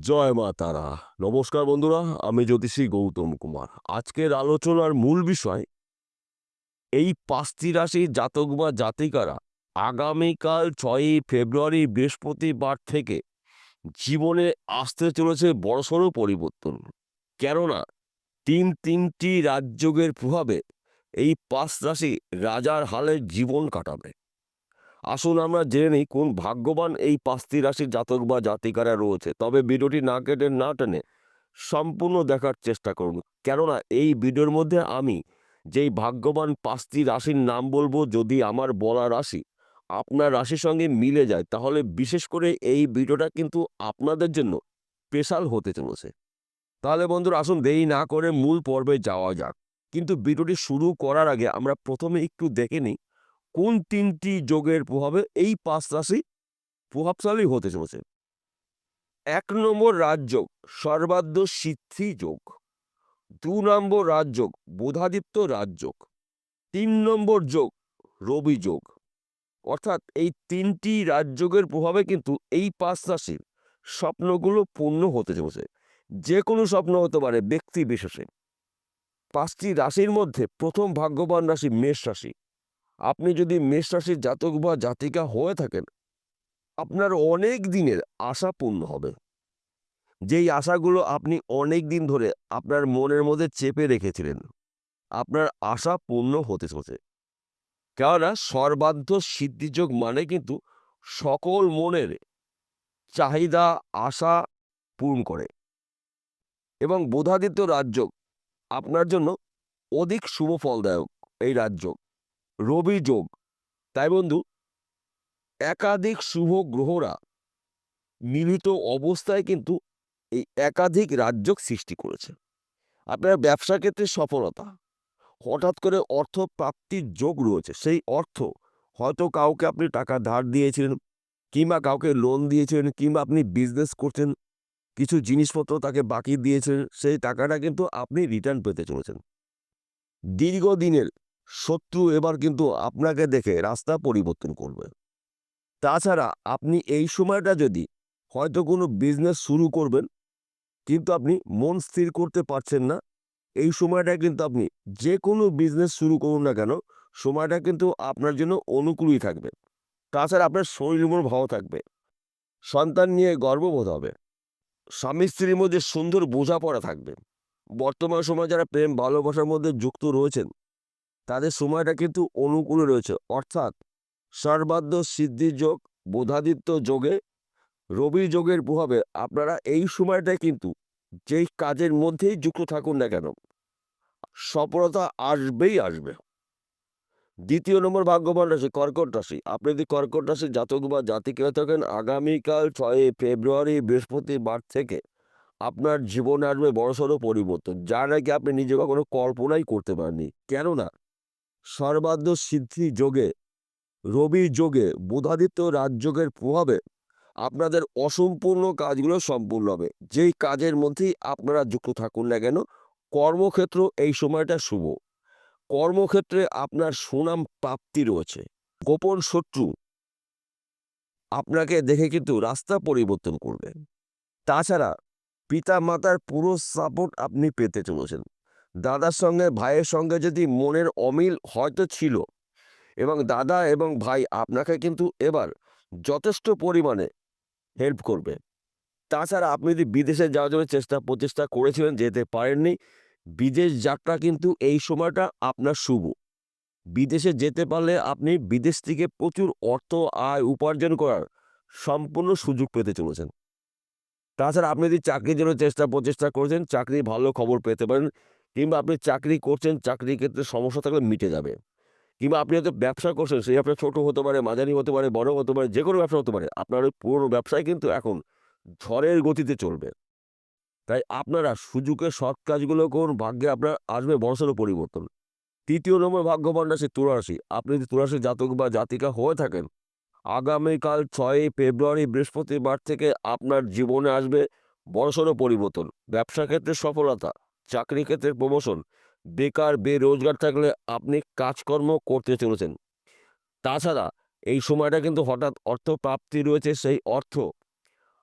জয় মা তারা। নমস্কার বন্ধুরা, আমি জ্যোতিষী গৌতম কুমার। আজকের আলোচনার মূল বিষয়, এই ৫টি রাশির জাতক বা জাতিকারা আগামীকাল ৬ই ফেব্রুয়ারি বৃহস্পতিবার থেকে জীবনে আসতে চলেছে বড়সড় পরিবর্তন। কেননা তিনটি রাজযোগের প্রভাবে এই ৫ রাশি রাজার হালে জীবন কাটাবে। আসুন আমরা জেনে নিই কোন ভাগ্যবান এই ৫টি রাশির জাতক বা জাতিকারা রয়েছে। তবে ভিডিওটি না কেটে না টেনে সম্পূর্ণ দেখার চেষ্টা করুন। কেননা এই ভিডিওর মধ্যে আমি যেই ভাগ্যবান ৫টি রাশির নাম বলবো, যদি আমার বলা রাশি আপনার রাশির সঙ্গে মিলে যায়, তাহলে বিশেষ করে এই ভিডিওটা কিন্তু আপনাদের জন্য স্পেশাল হতে চলেছে। তাহলে বন্ধুরা, আসুন দেরি না করে মূল পর্বে যাওয়া যাক। কিন্তু ভিডিওটি শুরু করার আগে আমরা প্রথমে একটু দেখে নিই কোন ৩টি যোগের প্রভাবে এই ৫ রাশি প্রভাবশালী হতে চলেছে। ১ নম্বর রাজযোগ সর্বাদ্য সিদ্ধি যোগ। ২ নম্বর রাজযোগ বুধাদিত্য রাজযোগ। ৩ নম্বর যোগ রবি যোগ। অর্থাৎ এই ৩টি রাজযোগের প্রভাবে কিন্তু এই ৫ রাশির স্বপ্নগুলো পূর্ণ হতে চলেছে। যে কোনো স্বপ্ন হতে পারে ব্যক্তি বিশেষে। ৫টি রাশির মধ্যে প্রথম ভাগ্যবান রাশি মেষ রাশি। আপনি যদি মেষ রাশির জাতক বা জাতিকা হয়ে থাকেন, আপনার অনেক দিনের আশা পূর্ণ হবে। যেই আশাগুলো আপনি অনেক দিন ধরে আপনার মনের মধ্যে চেপে রেখেছিলেন, আপনার আশা পূর্ণ হতে চলেছে। কেননা সর্বাধ্য সিদ্ধিযোগ মানে কিন্তু সকল মনের চাহিদা, আশা পূরণ করে। এবং বুধাদিত্য রাজযোগ আপনার জন্য অধিক শুভ ফলদায়ক এই রাজযোগ। রবি যোগ, তাই বন্ধু, একাধিক শুভ গ্রহরা মিলিত অবস্থায় কিন্তু এই একাধিক রাজযোগ সৃষ্টি করেছে। আপনার ব্যবসা ক্ষেত্রে সফলতা, হঠাৎ করে অর্থ প্রাপ্তির যোগ রয়েছে। সেই অর্থ হয়তো কাউকে আপনি টাকা ধার দিয়েছিলেন, কিংবা কাউকে লোন দিয়েছিলেন, কিংবা আপনি বিজনেস করছেন, কিছু জিনিসপত্র তাকে বাকি দিয়েছেন, সেই টাকাটা কিন্তু আপনি রিটার্ন পেতে চলেছেন। দীর্ঘদিনের শত্রু এবার কিন্তু আপনাকে দেখে রাস্তা পরিবর্তন করবে। তাছাড়া আপনি এই সময়টা যদি হয়তো কোনো বিজনেস শুরু করবেন, কিন্তু আপনি মন স্থির করতে পারছেন না, এই সময়টা কিন্তু আপনি যে কোনো বিজনেস শুরু করুন না কেন, সময়টা কিন্তু আপনার জন্য অনুকূলই থাকবে। তাছাড়া আপনার শরীর মন ভালো থাকবে, সন্তান নিয়ে গর্ববোধ হবে, স্বামী স্ত্রীর মধ্যে সুন্দর বোঝাপড়া থাকবে। বর্তমান সময়ে যারা প্রেম ভালোবাসার মধ্যে যুক্ত রয়েছেন, তাদের সময়টা কিন্তু অনুকূলে রয়েছে। অর্থাৎ সর্বাধ্য সিদ্ধির যোগ, বুধাদিত্য যোগে, রবি যোগের প্রভাবে আপনারা এই সময়টায় কিন্তু যেই কাজের মধ্যেই যুক্ত থাকুন না কেন, সফলতা আসবেই আসবে। দ্বিতীয় নম্বর ভাগ্যবান রাশি কর্কট রাশি। আপনি যদি কর্কট রাশির জাতক বা জাতিকা হয়ে থাকেন, আগামীকাল ৬ই ফেব্রুয়ারি বৃহস্পতিবার থেকে আপনার জীবনে আসবে বড়সড় পরিবর্তন, যা নাকি আপনি নিজে কখনো কল্পনাই করতে পারেননি। কেননা সর্বাধ্য সিদ্ধি যোগে, রবি যোগে, বুধাদিত্য রাজযোগের প্রভাবে আপনাদের অসম্পূর্ণ কাজগুলো সম্পূর্ণ হবে। যেই কাজের মধ্যেই আপনারা যুক্ত থাকুন না কেন, কর্মক্ষেত্র এই সময়টা শুভ। কর্মক্ষেত্রে আপনার সুনাম প্রাপ্তি রয়েছে। গোপন শত্রু আপনাকে দেখে কিন্তু রাস্তা পরিবর্তন করবে। তাছাড়া পিতা মাতার পুরো সাপোর্ট আপনি পেতে চলেছেন। দাদার সঙ্গে ভাইয়ের সঙ্গে যদি মনের অমিল হয়তো ছিল, এবং দাদা এবং ভাই আপনাকে কিন্তু এবার যথেষ্ট পরিমাণে হেল্প করবে। তাছাড়া আপনি যদি বিদেশে যাওয়ার জন্য প্রচেষ্টা করেছিলেন, যেতে পারেননি, বিদেশ যাত্রা কিন্তু এই সময়টা আপনার শুভ। বিদেশে যেতে পারলে আপনি বিদেশ থেকে প্রচুর অর্থ আয় উপার্জন করার সম্পূর্ণ সুযোগ পেতে চলেছেন। তাছাড়া আপনি যদি চাকরির জন্য প্রচেষ্টা করেছেন, চাকরির ভালো খবর পেতে পারেন, কিংবা আপনি চাকরি করছেন, চাকরির ক্ষেত্রে সমস্যা থাকলে মিটে যাবে। কিংবা আপনি হয়তো ব্যবসা করছেন, সেই ব্যবসা ছোট হতে পারে, মাঝারি হতে পারে, বড় হতে পারে, যে কোনো ব্যবসা হতে পারে। আপনার ওই পুরনো ব্যবসায় কিন্তু এখন ঝড়ের গতিতে চলবে। তাই আপনারা সুযোগে সৎ কাজগুলো করুন, ভাগ্যে আপনার আসবে বড়সড় পরিবর্তন। ৩য় নম্বর ভাগ্যবান রাশি তুলা রাশি। আপনি যদি তুলা রাশির জাতক বা জাতিকা হয়ে থাকেন, আগামীকাল ৬ই ফেব্রুয়ারি বৃহস্পতিবার থেকে আপনার জীবনে আসবে বড়সড় পরিবর্তন। ব্যবসা ক্ষেত্রে সফলতা, চাকরি ক্ষেত্রে প্রমোশন, বেকার বেরোজগার থাকলে আপনি কাজকর্ম করতে চলেছেন। তাছাড়া এই সময়টা কিন্তু হঠাৎ অর্থ প্রাপ্তি রয়েছে। সেই অর্থ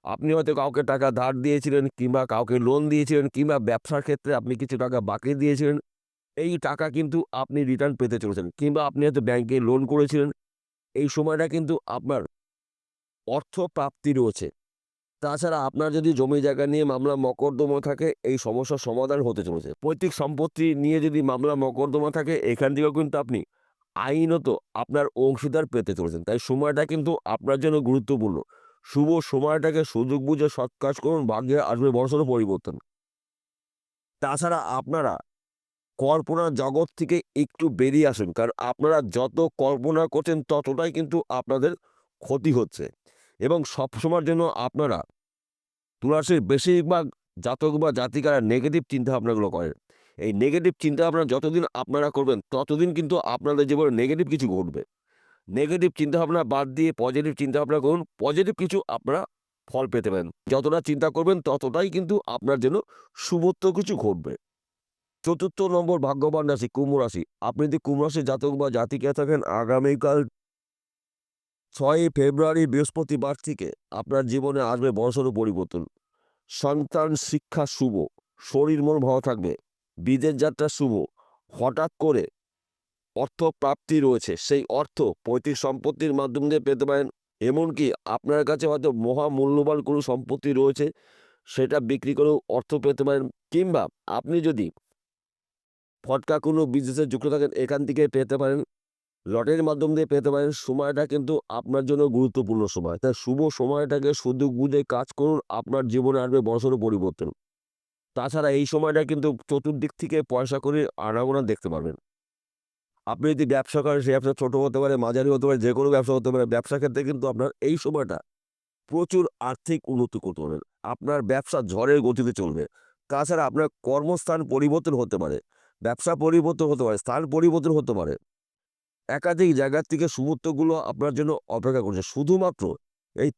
আপনি হয়তো কাউকে টাকা ধার দিয়েছিলেন কিংবা কাউকে লোন দিয়েছিলেন কিংবা ব্যবসার ক্ষেত্রে আপনি কিছু টাকা বাকি দিয়েছিলেন। এই টাকা কিন্তু আপনি রিটার্ন পেতে চলেছেন কিংবা আপনি হয়তো ব্যাংকে লোন করেছিলেন। এই সময়টা কিন্তু আপনার অর্থ প্রাপ্তি রয়েছে। তাছাড়া আপনার যদি জমি জায়গা নিয়ে মামলা মকদ্দমা থাকে, এই সমস্যার সমাধান হতে চলেছে। পৈতৃক সম্পত্তি নিয়ে যদি মামলা মকদ্দমা থাকে, এখান থেকেও কিন্তু আপনি আইনত আপনার অংশীদার পেতে চলেছেন। তাই সময়টা কিন্তু আপনার জন্য গুরুত্বপূর্ণ। শুভ সময়টাকে সুযোগ বুঝে সৎ কাজ করুন, ভাগ্যে আসবে বড়সড় পরিবর্তন। তাছাড়া আপনারা কল্পনার জগৎ থেকে একটু বেরিয়ে আসুন। কারণ আপনারা যত কল্পনা করছেন ততটাই কিন্তু আপনাদের ক্ষতি হচ্ছে এবং সবসময়ের জন্য আপনারা তুলারাশির বেশিরভাগ জাতক বা জাতিকারা নেগেটিভ চিন্তাভাবনাগুলো করেন। এই নেগেটিভ চিন্তাভাবনা যতদিন আপনারা করবেন ততদিন কিন্তু আপনাদের জীবনে নেগেটিভ কিছু ঘটবে। নেগেটিভ চিন্তাভাবনা বাদ দিয়ে পজিটিভ চিন্তাভাবনা করুন। পজিটিভ কিছু আপনারা ফল পেতে পারেন। যতটা চিন্তা করবেন ততটাই কিন্তু আপনার জন্য শুভত্ব কিছু ঘটবে। ৪র্থ নম্বর ভাগ্যবান রাশি কুম্ভ রাশি। আপনি যদি কুম্ভ রাশির জাতক বা জাতিকা থাকেন, আগামীকাল ৬ই ফেব্রুয়ারি বৃহস্পতিবার থেকে আপনার জীবনে আসবে বড়সড় পরিবর্তন। সন্তান শিক্ষা শুভ, শরীর মন ভালো থাকবে, বিদেশ যাত্রা শুভ, হঠাৎ করে অর্থ প্রাপ্তি রয়েছে। সেই অর্থ পৈতৃক সম্পত্তির মাধ্যম দিয়ে পেতে পারেন। এমনকি আপনার কাছে হয়তো মহামূল্যবান কোনো সম্পত্তি রয়েছে, সেটা বিক্রি করেও অর্থ পেতে পারেন কিংবা আপনি যদি ফটকা কোনো বিজনেসে যুক্ত থাকেন, এখান থেকে পেতে পারেন। লটারির মাধ্যম দিয়ে পেতে পারেন। সময়টা কিন্তু আপনার জন্য গুরুত্বপূর্ণ সময়। তাই শুভ সময়টাকে সুযোগ বুঝে কাজ করুন, আপনার জীবনে আসবে বড়সড় পরিবর্তন। তাছাড়া এই সময়টা কিন্তু চতুর্দিক থেকে পয়সা কড়ির আনাগোনা দেখতে পারবেন। আপনি যদি ব্যবসা করেন, সেই ব্যবসা ছোট হতে পারে, মাঝারি হতে পারে, যেকোনো ব্যবসা হতে পারে। ব্যবসার ক্ষেত্রে কিন্তু আপনার এই সময়টা প্রচুর আর্থিক উন্নতি করতে পারবেন। আপনার ব্যবসা ঝড়ের গতিতে চলবে। তাছাড়া আপনার কর্মস্থান পরিবর্তন হতে পারে, ব্যবসা পরিবর্তন হতে পারে, স্থান পরিবর্তন হতে পারে। একাধিক জায়গার থেকে শুভত্বগুলো আপনার জন্য অপেক্ষা করছে। শুধুমাত্র এই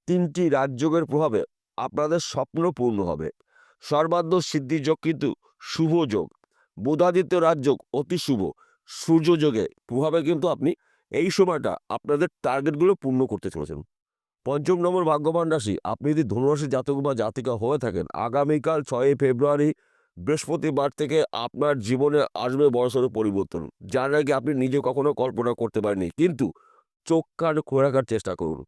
তিনটি রাজযোগের প্রভাবে আপনাদের স্বপ্ন পূর্ণ হবে। সর্বার্থ সিদ্ধি যোগ কিন্তু শুভ যোগ। বুধাদিত্য রাজযোগ অতি শুভ। সূর্য যোগে প্রভাবে কিন্তু আপনি এই সময়টা আপনাদের টার্গেটগুলো পূর্ণ করতে চলেছেন। ৫ম নম্বর ভাগ্যবান রাশি। আপনি যদি ধনুরাশি জাতক বা জাতিকা হয়ে থাকেন, আগামীকাল ৬ই ফেব্রুয়ারি বৃহস্পতিবার থেকে আপনার জীবনে আসবে বড়সড় পরিবর্তন, যার আগে আপনি নিজে কখনো কল্পনা করতে পারেননি। কিন্তু চোখ কান খোলা রাখার চেষ্টা করুন।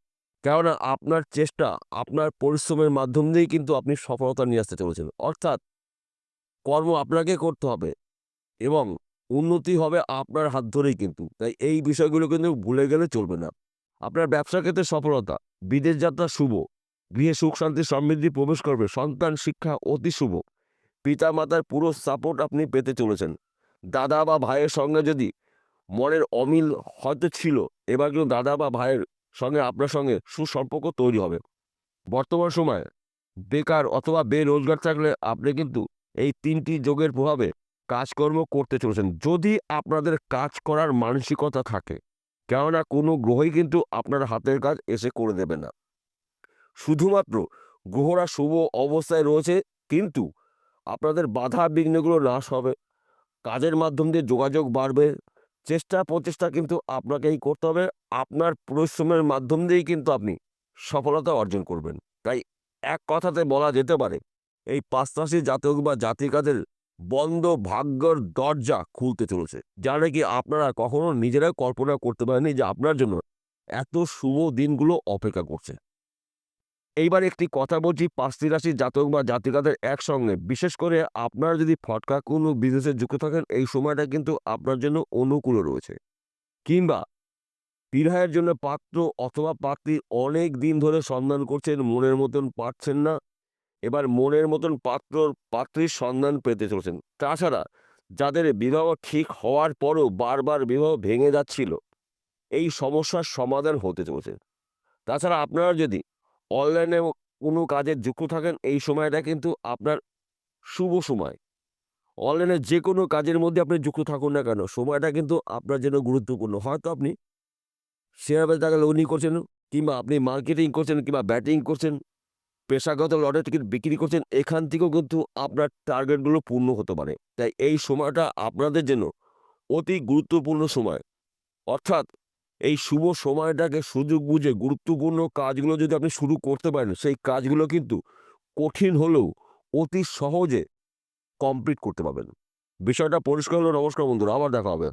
কেননা আপনার চেষ্টা, আপনার পরিশ্রমের মাধ্যম দিয়েই কিন্তু আপনি সফলতা নিয়ে আসতে চলেছেন। অর্থাৎ কর্ম আপনাকে করতে হবে এবং উন্নতি হবে আপনার হাত ধরেই কিন্তু। তাই এই বিষয়গুলো কিন্তু ভুলে গেলে চলবে না। আপনার ব্যবসা ক্ষেত্রে সফলতা, বিদেশ যাত্রা শুভ, গৃহে সুখ শান্তি সমৃদ্ধি প্রবেশ করবে, সন্তান শিক্ষা অতি শুভ, পিতামাতার পুরো সাপোর্ট আপনি পেতে চলেছেন। দাদা বা ভাইয়ের সঙ্গে যদি মনের অমিল হয়তো ছিল, এবার কিন্তু দাদা বা ভাইয়ের সঙ্গে আপনার সঙ্গে সুসম্পর্ক তৈরি হবে। বর্তমান সময়ে বেকার অথবা বেরোজগার থাকলে আপনি কিন্তু এই ৩টি যোগের প্রভাবে কাজকর্ম করতে চলেছেন। যদি আপনাদের কাজ করার মানসিকতা থাকে, কেননা কোনো গ্রহই কিন্তু আপনার হাতের কাজ এসে করে দেবে না। শুধুমাত্র গ্রহরা শুভ অবস্থায় রয়েছে, কিন্তু আপনাদের বাধা বিঘ্নগুলো নাশ হবে। কাজের মাধ্যম দিয়ে যোগাযোগ বাড়বে। চেষ্টা প্রচেষ্টা কিন্তু আপনাকেই করতে হবে। আপনার পরিশ্রমের মাধ্যম দিয়েই কিন্তু আপনি সফলতা অর্জন করবেন। তাই এক কথাতে বলা যেতে পারে, এই ৫ রাশির জাতক বা জাতিকাদের বন্ধ ভাগ্যর দরজা খুলতে চলেছে, যা নাকি আপনারা কখনো নিজেরাই কল্পনা করতে পারেননি যে আপনার জন্য এত শুভ দিনগুলো অপেক্ষা করছে। এইবার একটি কথা বলছি ৫টি রাশির জাতক বা জাতিকাদের একসঙ্গে। বিশেষ করে আপনারা যদি ফটকা কোনো বিজনেসে যুক্ত থাকেন, এই সময়টা কিন্তু আপনার জন্য অনুকূল রয়েছে। কিংবা বিবাহের জন্য পাত্র অথবা পাত্রী অনেক দিন ধরে সন্ধান করছেন, মনের মতন পাচ্ছেন না। এবার মনের মতন পাত্রীর সন্ধান পেতে চলেছেন। তাছাড়া যাদের বিবাহ ঠিক হওয়ার পরও বারবার বিবাহ ভেঙে যাচ্ছিল, এই সমস্যার সমাধান হতে চলেছে। তাছাড়া আপনারা যদি অনলাইনে কোনো কাজে যুক্ত থাকেন, এই সময়টা কিন্তু আপনার শুভ সময়। অনলাইনে যে কোনো কাজের মধ্যে আপনি যুক্ত থাকুন না কেন, সময়টা কিন্তু আপনার জন্য গুরুত্বপূর্ণ। হয়তো আপনি শেয়ার বাজারে লগ্নি করছেন কিংবা আপনি মার্কেটিং করছেন কিংবা ব্যাটিং করছেন, পেশাগত লটারি টিকিট বিক্রি করছেন, এখান থেকেও কিন্তু আপনার টার্গেটগুলো পূর্ণ হতে পারে। তাই এই সময়টা আপনাদের জন্য অতি গুরুত্বপূর্ণ সময়। অর্থাৎ এই শুভ সময়টাকে সুযোগ বুঝে গুরুত্বপূর্ণ কাজগুলো যদি আপনি শুরু করতে পারেন, সেই কাজগুলো কিন্তু কঠিন হলেও অতি সহজে কমপ্লিট করতে পারবেন। বিষয়টা পরিষ্কার হলো। নমস্কার বন্ধুরা, আবার দেখা হবে।